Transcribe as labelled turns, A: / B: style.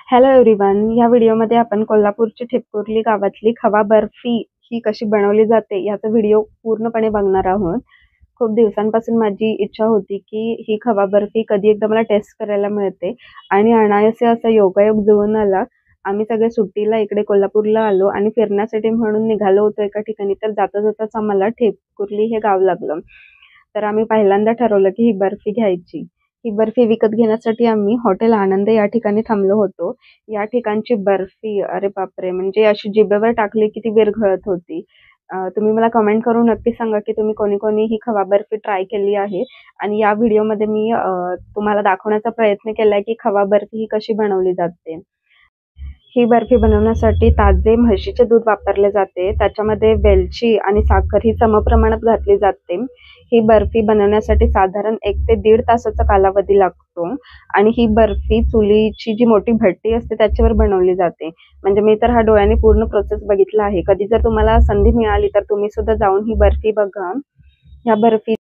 A: Hello everyone, या व्हिडिओमध्ये आपण कोल्हापूरची ठिपकुर्ली गावातली खवा बर्फी ही कशी बनवली जाते याचा व्हिडिओ पूर्णपणे बघणार आहोत. खूप दिवसांपासून माझी इच्छा होती की ही खवा बर्फी कधी एकदा मला टेस्ट करायला मिळते आणि अनायासे असा योगायोग जुळून आला. आम्ही सगळे सुट्टीला इकडे कोल्हापूरला आलो आणि फिरण्यासाठी म्हणून निघालो होतो एका ठिकाणी, तर जाता जाताच आम्हाला ठिपकुर्ली हे गाव लागलं. तर आम्ही पहिल्यांदा ठरवलं की ही बर्फी घ्यायची. ही बर्फी विकत घेण्यासाठी आम्ही हॉटेल आनंद या ठिकाणी थांबलो होतो. या ठिकाणची बर्फी अरे बापरे! म्हणजे अशी जिभेवर टाकली की ती विरघळत होती. तुम्ही मला कमेंट करून नक्की सांगा की तुम्ही कोणी-कोणी ही खवा बर्फी ट्राय केली आहे आणि या व्हिडिओमध्ये मी तुम्हाला दाखवण्याचा प्रयत्न केलाय की खवा बर्फी ही कशी बनवली जाते. ही बर्फी बनवण्यासाठी ताजे म्हशीचे दूध वापरले जाते. त्याच्यामध्ये वेलची आणि साखर ही समप्रमाणात घातली जाते. ही बर्फी बनवण्यासाठी साधारण 1 ते 1.5 तासाचा कालावधी लागतो आणि ही बर्फी चुलीची जी मोठी भट्टी असते त्याच्यावर बनवली जाते. म्हणजे मी तर हा डोळ्यांनी पूर्ण प्रोसेस बघितला आहे. कधी जर तुम्हाला संधी मिळाली तर तुम्ही सुद्धा जाऊन ही बर्फी बघा. या बर्फी